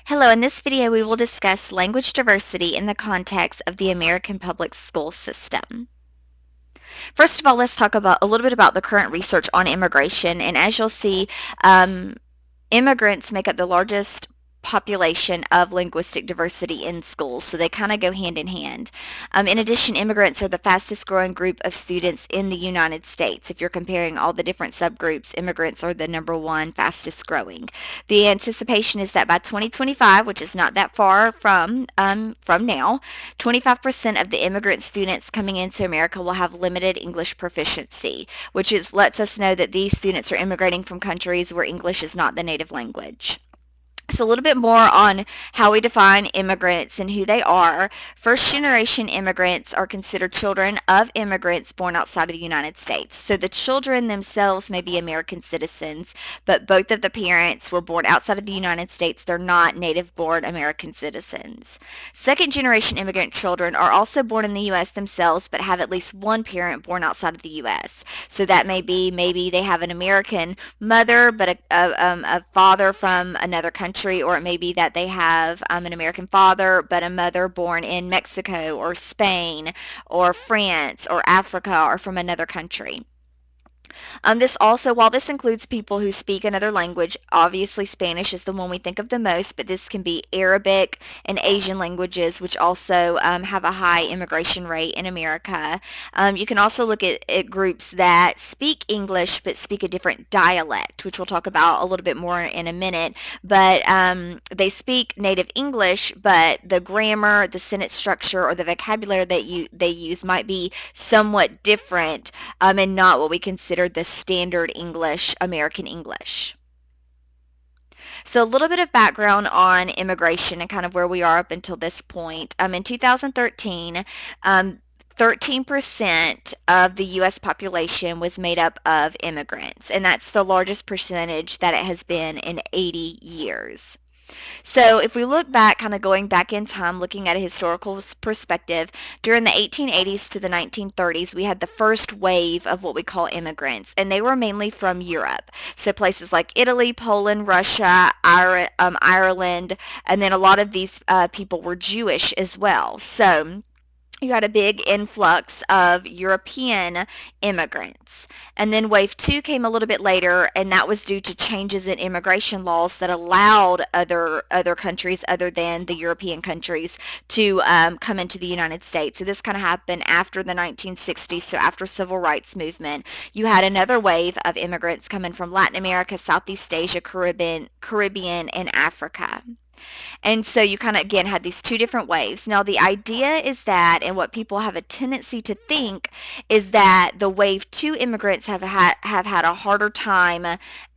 Hello, in this video we will discuss language diversity in the context of the American public school system. First of all, let's talk about a little bit about the current research on immigration. And as you'll see, um, immigrants make up the largest population of linguistic diversity in schools, so they kind of go hand in hand. In addition, immigrants are the fastest growing group of students in the United States. If you're comparing all the different subgroups, immigrants are the number one fastest growing. The anticipation is that by 2025, which is not that far from now, 25% of the immigrant students coming into America will have limited English proficiency, which lets us know that these students are immigrating from countries where English is not the native language. So a little bit more on how we define immigrants and who they are. First-generation immigrants are considered children of immigrants born outside of the United States. So the children themselves may be American citizens, but both of the parents were born outside of the United States. They're not native-born American citizens. Second-generation immigrant children are also born in the U.S. themselves, but have at least one parent born outside of the U.S. So that may be maybe they have an American mother, but a father from another country, or it may be that they have an American father, but a mother born in Mexico or Spain or France or Africa or from another country. While this includes people who speak another language, obviously Spanish is the one we think of the most, but this can be Arabic and Asian languages, which also have a high immigration rate in America. You can also look at groups that speak English but speak a different dialect, which we'll talk about a little bit more in a minute. But they speak native English, but the grammar, the sentence structure, or the vocabulary that they use might be somewhat different and not what we consider the standard English, American English. So a little bit of background on immigration and kind of where we are up until this point. In 2013, 13% of the U.S. population was made up of immigrants, and that's the largest percentage that it has been in 80 years. So if we look back, kind of going back in time, looking at a historical perspective, during the 1880s to the 1930s, we had the first wave of what we call immigrants, and they were mainly from Europe. So places like Italy, Poland, Russia, Ireland, and then a lot of these people were Jewish as well. So you had a big influx of European immigrants. And then wave two came a little bit later, and that was due to changes in immigration laws that allowed other countries other than the European countries to come into the United States. So this kind of happened after the 1960s, so after civil rights movement. You had another wave of immigrants coming from Latin America, Southeast Asia, Caribbean, and Africa. And so you kind of, again, had these two different waves. Now, the idea is that, and what people have a tendency to think, is that the wave two immigrants have had a harder time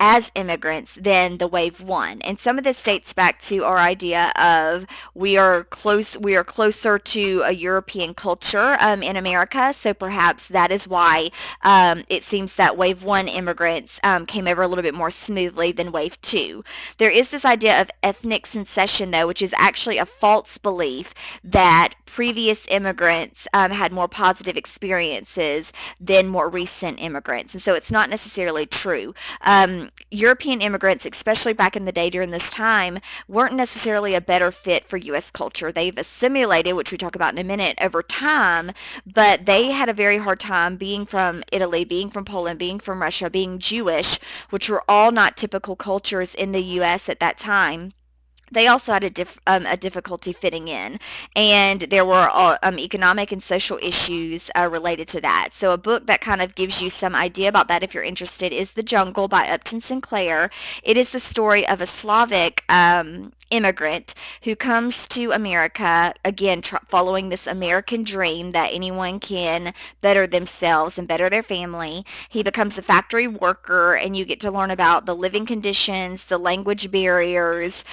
as immigrants than the wave one. And some of this dates back to our idea of we are closer to a European culture in America. So perhaps that is why it seems that wave one immigrants came over a little bit more smoothly than wave two. There is this idea of ethnic succession, though, which is actually a false belief that previous immigrants had more positive experiences than more recent immigrants. And so it's not necessarily true. European immigrants, especially back in the day during this time, weren't necessarily a better fit for U.S. culture. They've assimilated, which we talk about in a minute, over time, but they had a very hard time being from Italy, being from Poland, being from Russia, being Jewish, which were all not typical cultures in the U.S. at that time. They also had a difficulty fitting in, and there were economic and social issues related to that. So a book that kind of gives you some idea about that, if you're interested, is The Jungle by Upton Sinclair. It is the story of a Slavic immigrant who comes to America, again, following this American dream that anyone can better themselves and better their family. He becomes a factory worker, and you get to learn about the living conditions, the language barriers,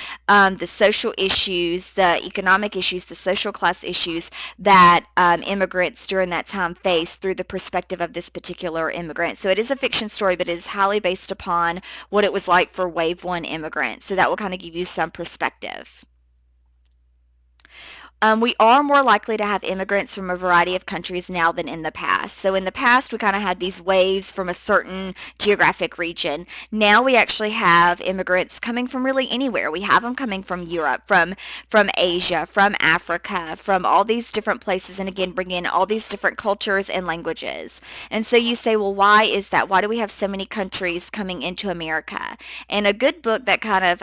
the social issues, the economic issues, the social class issues that immigrants during that time faced through the perspective of this particular immigrant. So it is a fiction story, but it is highly based upon what it was like for wave one immigrants. So that will kind of give you some perspective. We are more likely to have immigrants from a variety of countries now than in the past. So in the past, we kind of had these waves from a certain geographic region. Now we actually have immigrants coming from really anywhere. We have them coming from Europe, from Asia, from Africa, from all these different places, and again, bring in all these different cultures and languages. And so you say, well, why is that? Why do we have so many countries coming into America? And a good book that kind of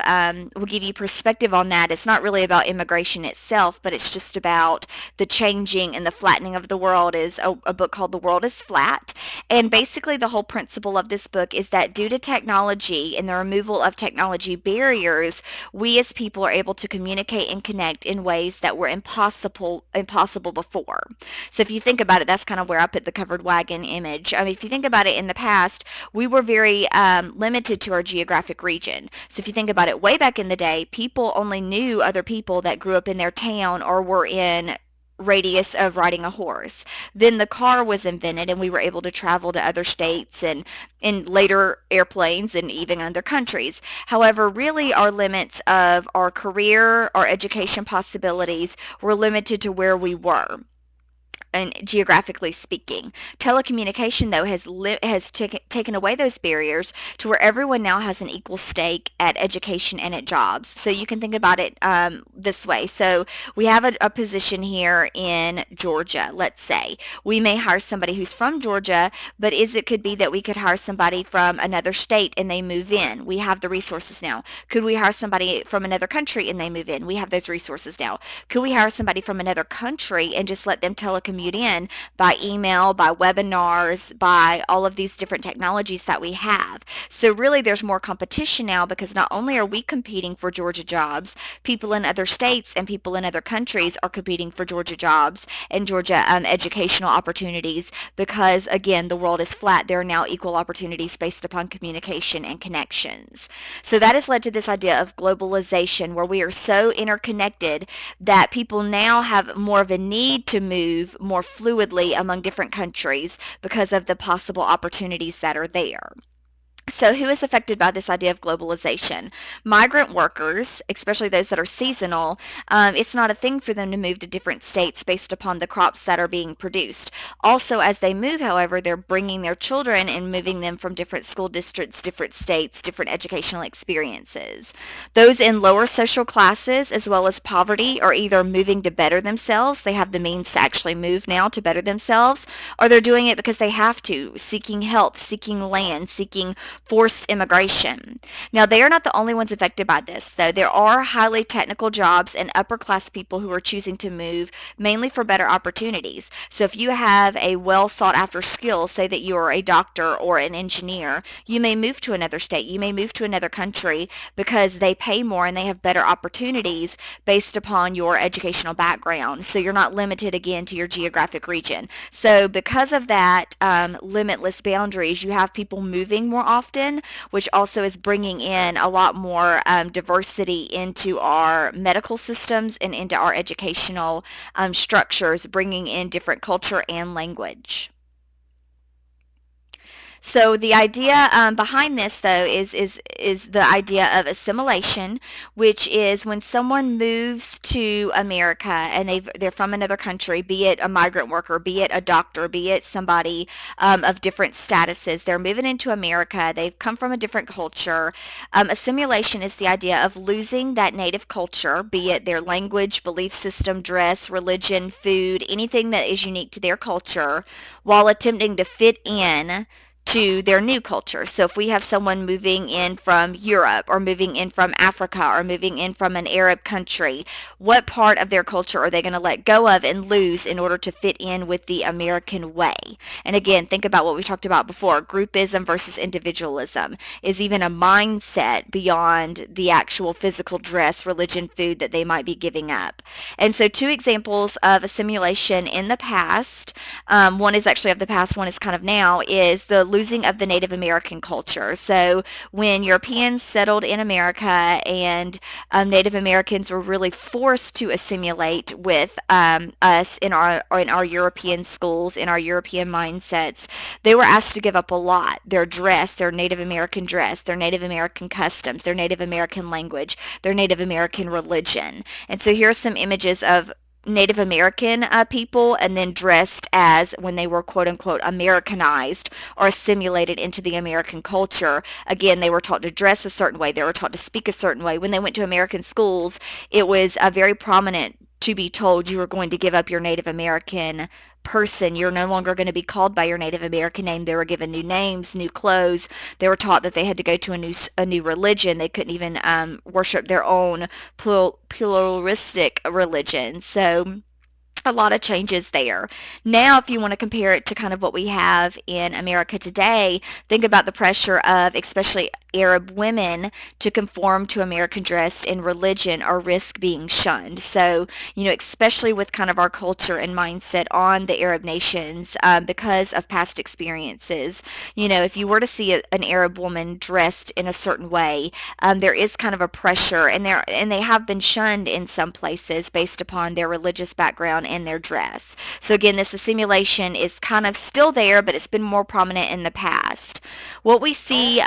will give you perspective on that, it's not really about immigration itself, but it's just about the changing and the flattening of the world, is a book called The World is Flat. And basically the whole principle of this book is that due to technology and the removal of technology barriers, we as people are able to communicate and connect in ways that were impossible before. So if you think about it, that's kind of where I put the covered wagon image. I mean, if you think about it, in the past, we were very limited to our geographic region. So if you think about it, way back in the day, people only knew other people that grew up in their town or were in radius of riding a horse. Then the car was invented and we were able to travel to other states and in later airplanes and even other countries. However, really our limits of our career, our education possibilities were limited to where we were and geographically speaking. Telecommunication, though, has taken away those barriers to where everyone now has an equal stake at education and at jobs. So you can think about it this way. So we have a position here in Georgia, let's say. We may hire somebody who's from Georgia, but it could be that we could hire somebody from another state and they move in. We have the resources now. Could we hire somebody from another country and they move in? We have those resources now. Could we hire somebody from another country and just let them telecommute in by email, by webinars, by all of these different technologies that we have? So really there's more competition now, because not only are we competing for Georgia jobs, people in other states and people in other countries are competing for Georgia jobs and Georgia educational opportunities, because again, the world is flat. There are now equal opportunities based upon communication and connections. So that has led to this idea of globalization, where we are so interconnected that people now have more of a need to move more fluidly among different countries because of the possible opportunities that are there. So who is affected by this idea of globalization? Migrant workers, especially those that are seasonal, it's not a thing for them to move to different states based upon the crops that are being produced. Also, as they move, however, they're bringing their children and moving them from different school districts, different states, different educational experiences. Those in lower social classes, as well as poverty, are either moving to better themselves. They have the means to actually move now to better themselves, or they're doing it because they have to, seeking health, seeking land, seeking forced immigration. Now, they are not the only ones affected by this, though. There are highly technical jobs and upper-class people who are choosing to move mainly for better opportunities. So if you have a well sought-after skill, say that you are a doctor or an engineer, you may move to another state, you may move to another country because they pay more and they have better opportunities based upon your educational background. So you're not limited, again, to your geographic region. So because of that limitless boundaries, you have people moving more often, which also is bringing in a lot more diversity into our medical systems and into our educational structures, bringing in different culture and language. So the idea behind this, though, is the idea of assimilation, which is when someone moves to America and they're from another country, be it a migrant worker, be it a doctor, be it somebody of different statuses. They're moving into America. They've come from a different culture. Assimilation is the idea of losing that native culture, be it their language, belief system, dress, religion, food, anything that is unique to their culture, while attempting to fit in to their new culture. So if we have someone moving in from Europe or moving in from Africa or moving in from an Arab country, what part of their culture are they going to let go of and lose in order to fit in with the American way? And again, think about what we talked about before. Groupism versus individualism is even a mindset beyond the actual physical dress, religion, food that they might be giving up. And so two examples of assimilation in the past, one is actually of the past, one is kind of now, is the losing of the Native American culture. So when Europeans settled in America and Native Americans were really forced to assimilate with us in our European schools, in our European mindsets, they were asked to give up a lot. Their dress, their Native American dress, their Native American customs, their Native American language, their Native American religion. And so here are some images of Native American people and then dressed as when they were quote unquote Americanized or assimilated into the American culture. Again, they were taught to dress a certain way. They were taught to speak a certain way. When they went to American schools, it was very prominent to be told you were going to give up your Native American person. You're no longer going to be called by your Native American name. They were given new names, new clothes. They were taught that they had to go to a new religion. They couldn't even worship their own pluralistic religion. So a lot of changes there. Now, if you want to compare it to kind of what we have in America today, think about the pressure of especially Arab women to conform to American dress in religion or risk being shunned. So, especially with kind of our culture and mindset on the Arab nations because of past experiences, if you were to see an Arab woman dressed in a certain way, there is kind of a pressure, and they have been shunned in some places based upon their religious background and their dress. So again, this assimilation is kind of still there, but it's been more prominent in the past. What we see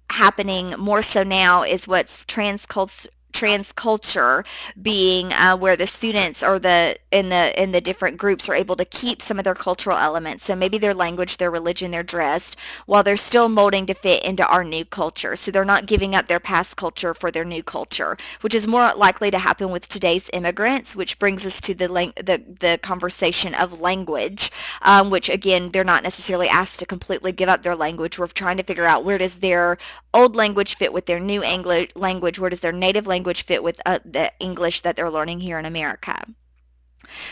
happening more so now is what's transculture being where the students or the different groups are able to keep some of their cultural elements, so maybe their language, their religion, their dress, while they're still molding to fit into our new culture. So they're not giving up their past culture for their new culture, which is more likely to happen with today's immigrants, which brings us to the conversation of language, which again, they're not necessarily asked to completely give up their language. We're trying to figure out, where does their old language fit with their new English language? Where does their native language fit with the English that they're learning here in America?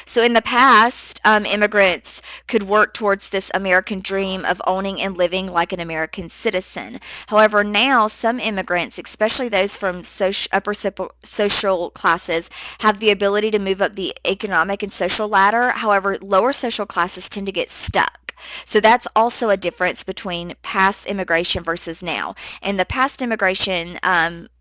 So in the past, immigrants could work towards this American dream of owning and living like an American citizen. However, now some immigrants, especially those from upper social classes, have the ability to move up the economic and social ladder. However, lower social classes tend to get stuck. So that's also a difference between past immigration versus now. In the past immigration,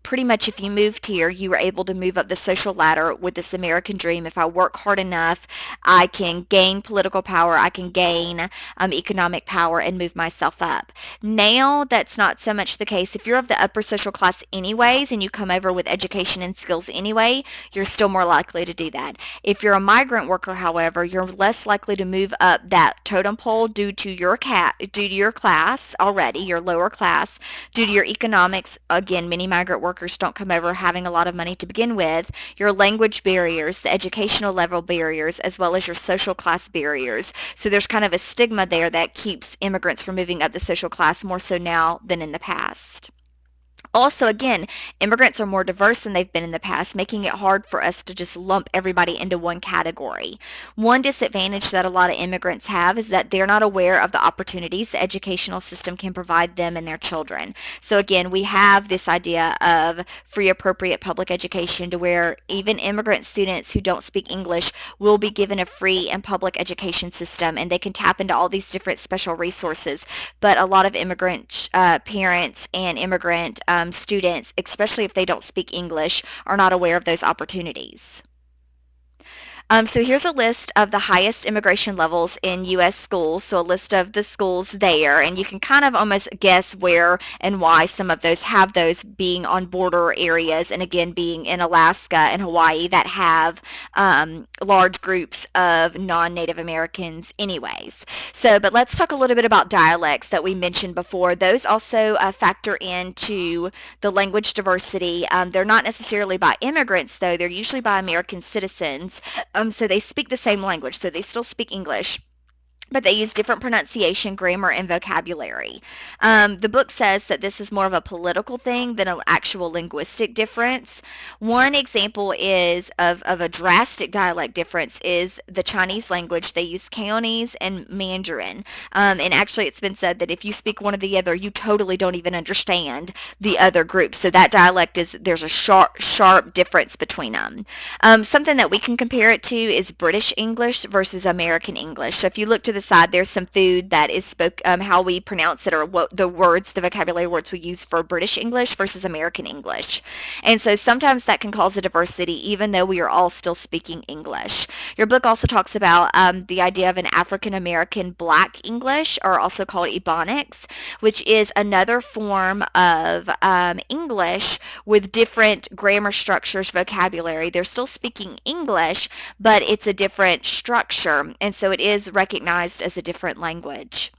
pretty much if you moved here, you were able to move up the social ladder with this American dream. If I work hard enough, I can gain political power, I can gain economic power and move myself up. Now, that's not so much the case. If you're of the upper social class anyways, and you come over with education and skills anyway, you're still more likely to do that. If you're a migrant worker, however, you're less likely to move up that totem pole due to your class already, your lower class, due to your economics. Again, many migrant workers don't come over having a lot of money to begin with, your language barriers, the educational level barriers, as well as your social class barriers. So there's kind of a stigma there that keeps immigrants from moving up the social class more so now than in the past. Also, again, immigrants are more diverse than they've been in the past, making it hard for us to just lump everybody into one category. One disadvantage that a lot of immigrants have is that they're not aware of the opportunities the educational system can provide them and their children. So again, we have this idea of free appropriate public education, to where even immigrant students who don't speak English will be given a free and public education system, and they can tap into all these different special resources. But a lot of immigrant parents and immigrant students, especially if they don't speak English, are not aware of those opportunities. So here's a list of the highest immigration levels in U.S. schools, so a list of the schools there, and you can kind of almost guess where and why some of those have those, being on border areas, and again being in Alaska and Hawaii that have large groups of non-Native Americans anyways. So, but let's talk a little bit about dialects that we mentioned before. Those also factor into the language diversity. They're not necessarily by immigrants, though. They're usually by American citizens. So they speak the same language, so they still speak English, but they use different pronunciation, grammar, and vocabulary. The book says that this is more of a political thing than an actual linguistic difference. One example is of a drastic dialect difference is the Chinese language. They use Cantonese and Mandarin. And actually, it's been said that if you speak one or the other, you totally don't even understand the other group. So that dialect there's a sharp difference between them. Something that we can compare it to is British English versus American English. So if you look to the the side, there's some food that is how we pronounce it, or what the words, the vocabulary words we use for British English versus American English. And so sometimes that can cause a diversity, even though we are all still speaking English. Your book also talks about the idea of an African American Black English, or also called Ebonics, which is another form of English with different grammar structures, vocabulary. They're still speaking English, but it's a different structure, and so it is recognized as a different language.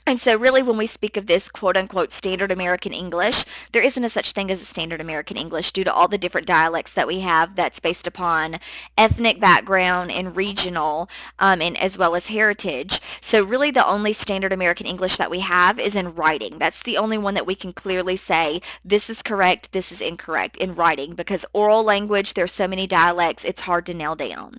And so really when we speak of this quote-unquote standard American English, there isn't a such thing as a standard American English due to all the different dialects that we have that's based upon ethnic background and regional, and as well as heritage. So really the only standard American English that we have is in writing. That's the only one that we can clearly say this is correct, this is incorrect in writing, because oral language, there's so many dialects, it's hard to nail down.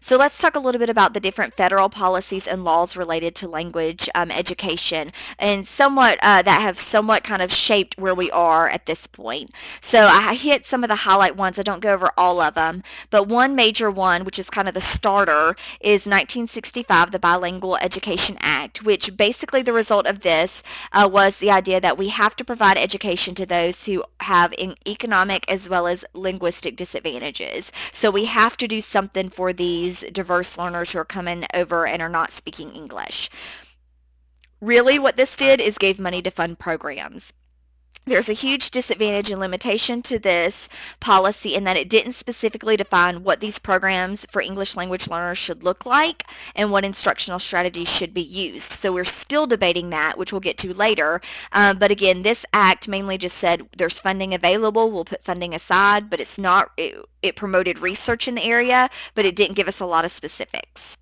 So let's talk a little bit about the different federal policies and laws related to language education, and somewhat that have somewhat kind of shaped where we are at this point. So I hit some of the highlight ones. I don't go over all of them, but one major one, which is kind of the starter, is 1965, the Bilingual Education Act, which basically the result of this was the idea that we have to provide education to those who have economic as well as linguistic disadvantages. So we have to do something for these diverse learners who are coming over and are not speaking English. Really what this did is gave money to fund programs. There's a huge disadvantage and limitation to this policy in that it didn't specifically define what these programs for English language learners should look like and what instructional strategies should be used. So we're still debating that, which we'll get to later. But again, this act mainly just said there's funding available, we'll put funding aside, but it promoted research in the area, but it didn't give us a lot of specifics.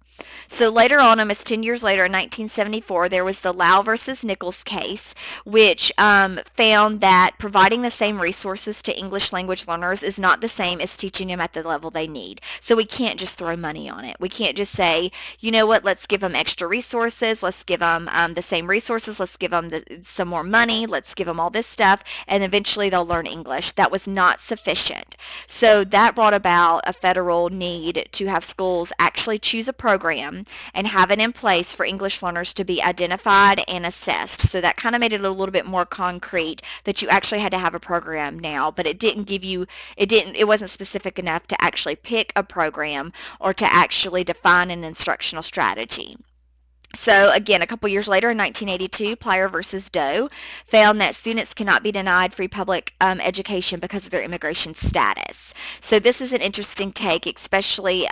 So later on, almost 10 years later, in 1974, there was the Lau versus Nichols case, which found that providing the same resources to English language learners is not the same as teaching them at the level they need. So we can't just throw money on it. We can't just say, you know what, let's give them extra resources, let's give them the same resources, let's give them some more money, let's give them all this stuff, and eventually they'll learn English. That was not sufficient. So that brought about a federal need to have schools actually choose a program and have it in place for English learners to be identified and assessed. So that kind of made it a little bit more concrete that you actually had to have a program now, but it wasn't specific enough to actually pick a program or to actually define an instructional strategy. So again, a couple years later in 1982, Plyer versus Doe found that students cannot be denied free public education because of their immigration status. So this is an interesting take, especially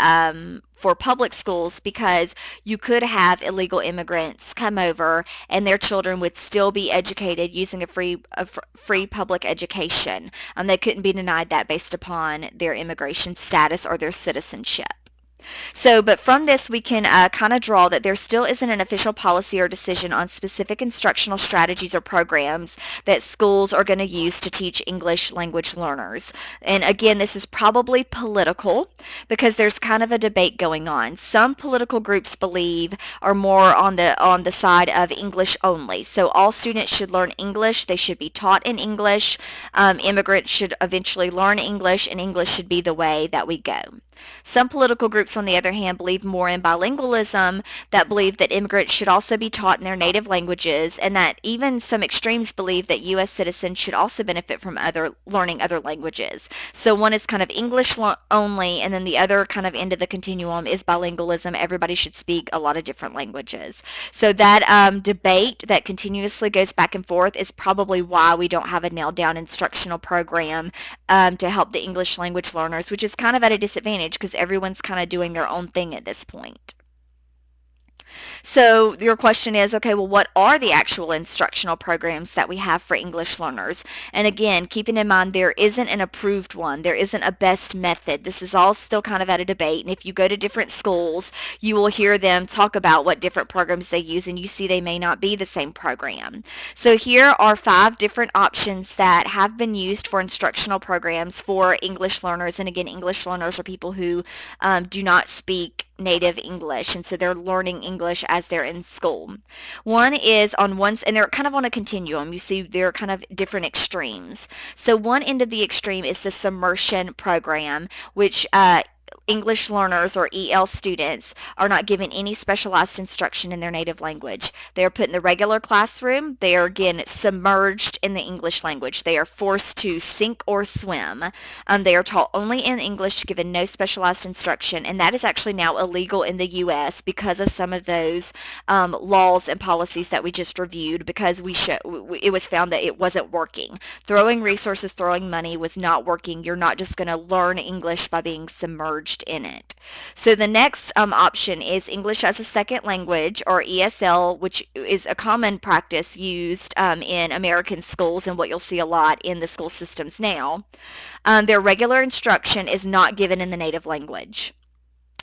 for public schools, because you could have illegal immigrants come over and their children would still be educated using a free public education. They couldn't be denied that based upon their immigration status or their citizenship. So, but from this, we can kind of draw that there still isn't an official policy or decision on specific instructional strategies or programs that schools are going to use to teach English language learners. And again, this is probably political because there's kind of a debate going on. Some political groups believe are more on the side of English only. So all students should learn English. They should be taught in English. Immigrants should eventually learn English, and English should be the way that we go. Some political groups, on the other hand, believe more in bilingualism, that believe that immigrants should also be taught in their native languages, and that even some extremes believe that U.S. citizens should also benefit from learning other languages. So one is kind of English only, and then the other kind of end of the continuum is bilingualism. Everybody should speak a lot of different languages. So that debate that continuously goes back and forth is probably why we don't have a nailed-down instructional program to help the English language learners, which is kind of at a disadvantage because everyone's kind of doing their own thing at this point. So your question is, okay, well, what are the actual instructional programs that we have for English learners? And again, keeping in mind there isn't an approved one. There isn't a best method. This is all still kind of at a debate. And if you go to different schools, you will hear them talk about what different programs they use, and you see they may not be the same program. So here are 5 different options that have been used for instructional programs for English learners. And again, English learners are people who do not speak native English, and so they're learning English as they're in school. One is and they're kind of on a continuum. You see they're kind of different extremes. So one end of the extreme is the submersion program, which English learners or EL students are not given any specialized instruction in their native language. They are put in the regular classroom. They are again submerged in the English language. They are forced to sink or swim. They are taught only in English, given no specialized instruction, and that is actually now illegal in the U.S. because of some of those laws and policies that we just reviewed. Because it was found that it wasn't working. Throwing resources, throwing money was not working. You're not just going to learn English by being submerged in it. So the next option is English as a second language, or ESL, which is a common practice used in American schools and what you'll see a lot in the school systems now. Their regular instruction is not given in the native language.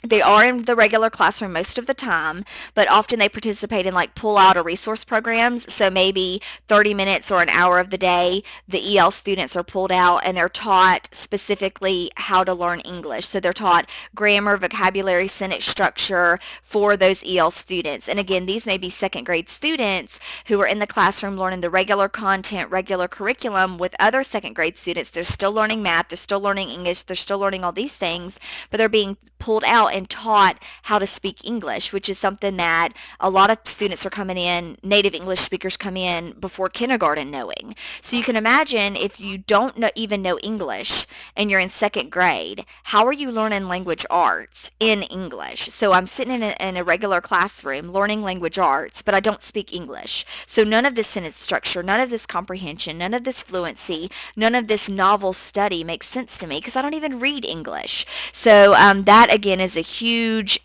They are in the regular classroom most of the time, but often they participate in like pull out or resource programs. So maybe 30 minutes or an hour of the day, the EL students are pulled out and they're taught specifically how to learn English. So they're taught grammar, vocabulary, sentence structure for those EL students. And again, these may be second grade students who are in the classroom learning the regular content, regular curriculum with other second grade students. They're still learning math, they're still learning English, they're still learning all these things, but they're being pulled out and taught how to speak English, which is something that a lot of students are coming in, native English speakers come in before kindergarten knowing. So you can imagine if you don't even know English and you're in second grade, how are you learning language arts in English? So I'm sitting in a regular classroom learning language arts, but I don't speak English. So none of this sentence structure, none of this comprehension, none of this fluency, none of this novel study makes sense to me because I don't even read English. So that again is a huge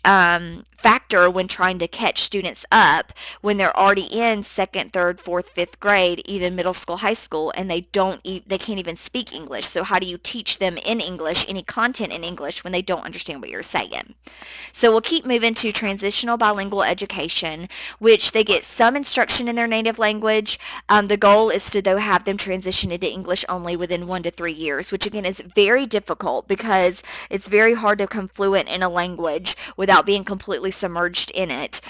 factor when trying to catch students up when they're already in second, third, fourth, fifth grade, even middle school, high school, and they can't even speak English. So how do you teach them in English any content in English when they don't understand what you're saying? So we'll keep moving to transitional bilingual education, which they get some instruction in their native language. The goal is to, though, have them transition into English only within 1 to 3 years, which again is very difficult because it's very hard to become fluent in a language without being completely submerged in it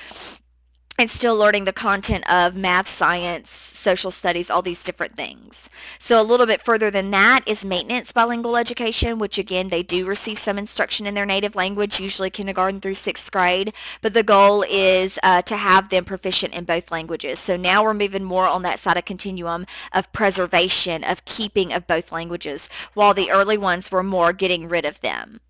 and still learning the content of math, science, social studies, all these different things. So a little bit further than that is maintenance bilingual education, which again, they do receive some instruction in their native language, usually kindergarten through sixth grade, but the goal is to have them proficient in both languages. So now we're moving more on that side of continuum of preservation, of keeping of both languages, while the early ones were more getting rid of them.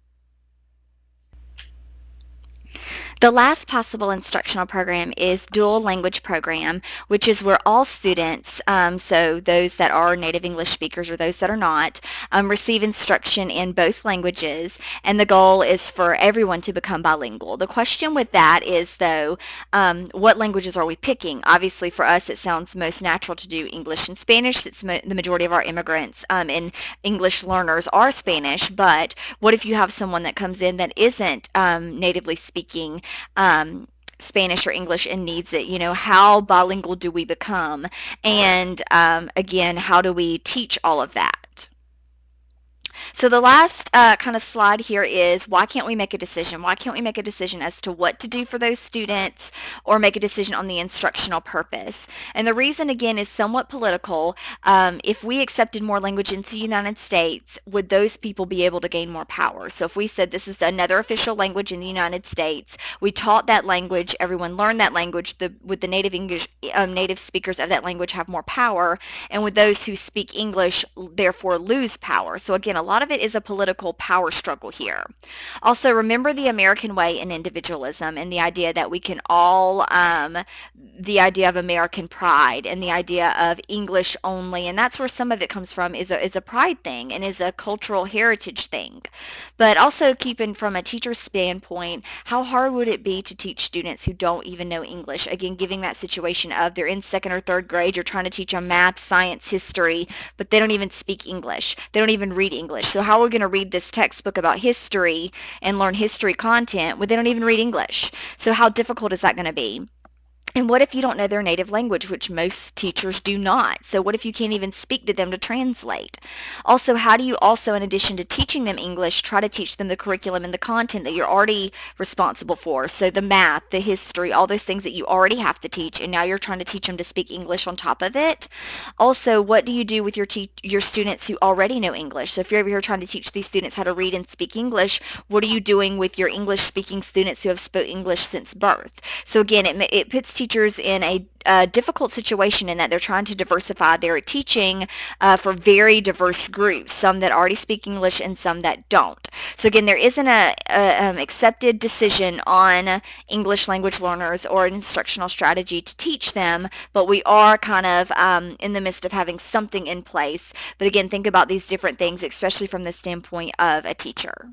The last possible instructional program is dual language program, which is where all students, so those that are native English speakers or those that are not, receive instruction in both languages, and the goal is for everyone to become bilingual. The question with that is, though, what languages are we picking? Obviously, for us, it sounds most natural to do English and Spanish. It's the majority of our immigrants and English learners are Spanish, but what if you have someone that comes in that isn't natively speaking Spanish or English and needs it? How bilingual do we become? And again, how do we teach all of that? So the last kind of slide here is, why can't we make a decision? Why can't we make a decision as to what to do for those students or make a decision on the instructional purpose? And the reason, again, is somewhat political. If we accepted more language into the United States, would those people be able to gain more power? So if we said this is another official language in the United States, we taught that language, everyone learned that language, would the native English, native speakers of that language have more power? And would those who speak English therefore lose power? So again, a lot of it is a political power struggle here. Also, remember the American way in individualism and the idea that we can all, the idea of American pride and the idea of English only, and that's where some of it comes from, is a pride thing and is a cultural heritage thing. But also keeping from a teacher's standpoint, how hard would it be to teach students who don't even know English? Again, giving that situation of they're in second or third grade, you're trying to teach them math, science, history, but they don't even speak English. They don't even read English. So how are we going to read this textbook about history and learn history content when they don't even read English? So how difficult is that going to be? And what if you don't know their native language, which most teachers do not? So what if you can't even speak to them to translate? Also, how do you also, in addition to teaching them English, try to teach them the curriculum and the content that you're already responsible for? So the math, the history, all those things that you already have to teach, and now you're trying to teach them to speak English on top of it. Also, what do you do with your students who already know English? So if you're over here trying to teach these students how to read and speak English, what are you doing with your English-speaking students who have spoke English since birth? So again, it puts teachers in a difficult situation in that they're trying to diversify their teaching for very diverse groups, some that already speak English and some that don't. So again, there isn't a accepted decision on English language learners or an instructional strategy to teach them, but we are kind of in the midst of having something in place. But again, think about these different things, especially from the standpoint of a teacher.